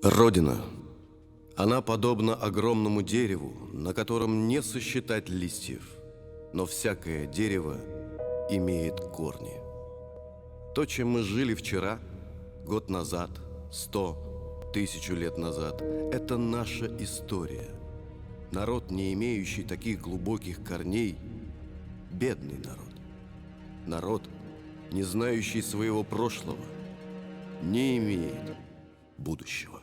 Родина. Она подобна огромному дереву, на котором не сосчитать листьев, но всякое дерево имеет корни. То, чем мы жили вчера, год назад, 100, 1000 лет назад, это наша история. Народ, не имеющий таких глубоких корней, бедный народ. Народ, не знающий своего прошлого, не имеет будущего.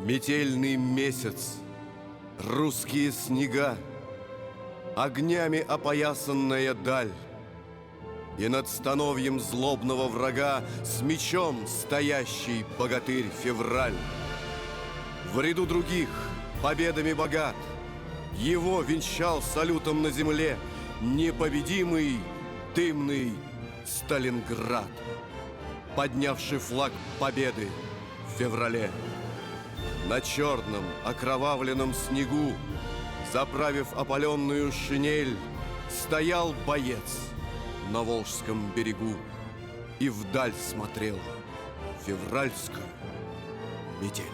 Метельный месяц, русские снега, огнями опоясанная даль, и над становьем злобного врага с мечом стоящий богатырь февраль. В ряду других победами богат, его венчал салютом на земле непобедимый дымный Сталинград, поднявший флаг победы в феврале. На черном окровавленном снегу, заправив опаленную шинель, стоял боец на Волжском берегу и вдаль смотрел февральскую метель.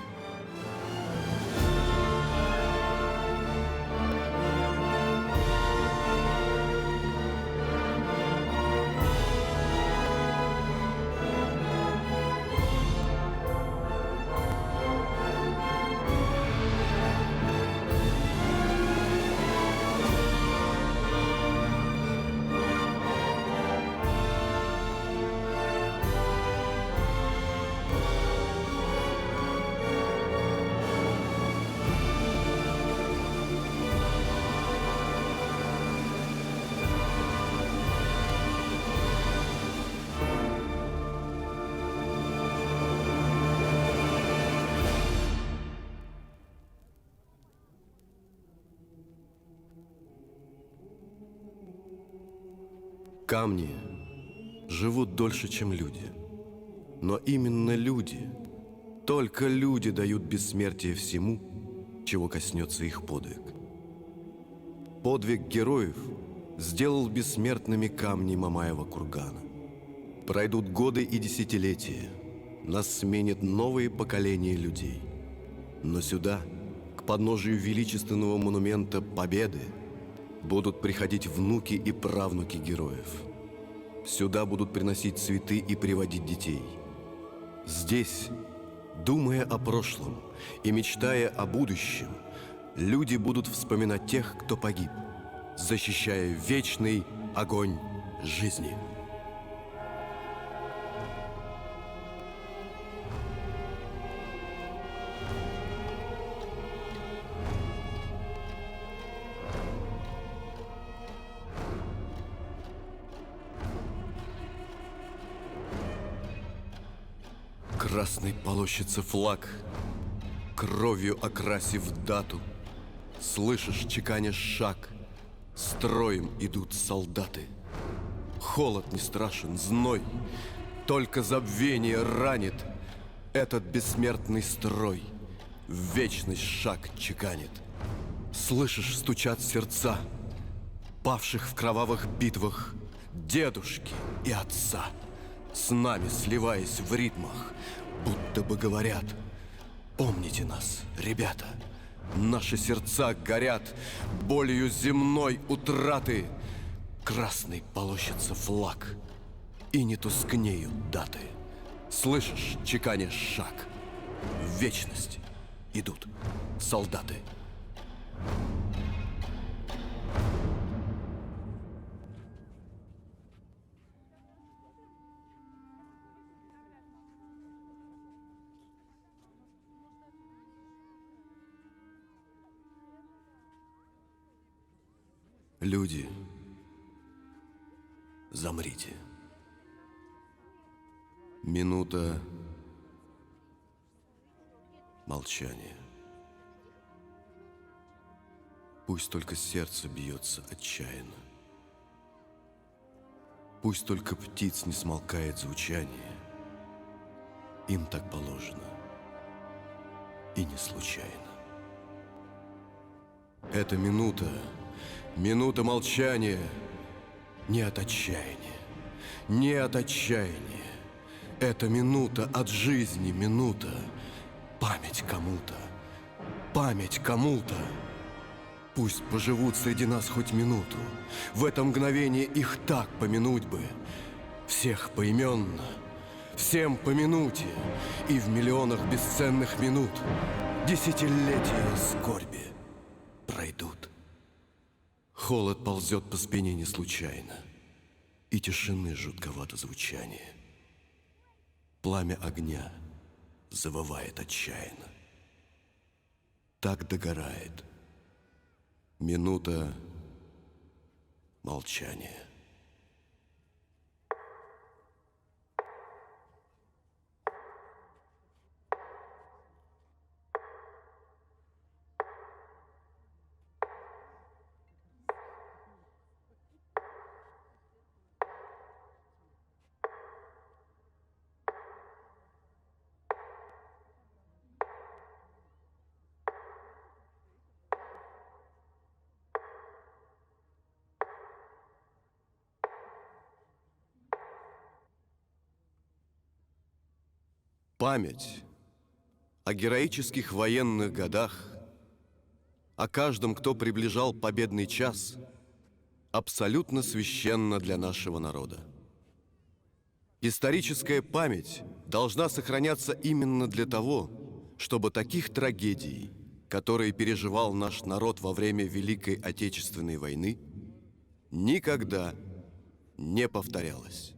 Камни живут дольше, чем люди. Но именно люди, только люди дают бессмертие всему, чего коснется их подвиг. Подвиг героев сделал бессмертными камни Мамаева кургана. Пройдут годы и десятилетия, нас сменят новые поколения людей. Но сюда, к подножию величественного монумента Победы, будут приходить внуки и правнуки героев. Сюда будут приносить цветы и приводить детей. Здесь, думая о прошлом и мечтая о будущем, люди будут вспоминать тех, кто погиб, защищая вечный огонь жизни. Красный полощется флаг, кровью окрасив дату. Слышишь, чеканя шаг, строем идут солдаты. Холод не страшен, зной, только забвение ранит. Этот бессмертный строй в вечность шаг чеканит. Слышишь, стучат сердца павших в кровавых битвах дедушки и отца, с нами сливаясь в ритмах, будто бы говорят: помните нас, ребята, наши сердца горят болью земной утраты. Красный полощется флаг, и не тускнеют даты. Слышишь, чеканя шаг, в вечность идут солдаты. Люди, замрите. Минута молчания. Пусть только сердце бьется отчаянно. Пусть только птиц не смолкает звучание. Им так положено. И не случайно. Эта минута, минута молчания, не от отчаяния, не от отчаяния. Эта минута от жизни, минута. Память кому-то, память кому-то. Пусть поживут среди нас хоть минуту. В это мгновение их так помянуть бы. Всех поименно, всем по минуте. И в миллионах бесценных минут десятилетия скорби пройдут. Холод ползет по спине не случайно, и тишины жутковато звучание. Пламя огня завывает отчаянно. Так догорает минута молчания. Память о героических военных годах, о каждом, кто приближал победный час, абсолютно священна для нашего народа. Историческая память должна сохраняться именно для того, чтобы таких трагедий, которые переживал наш народ во время Великой Отечественной войны, никогда не повторялось.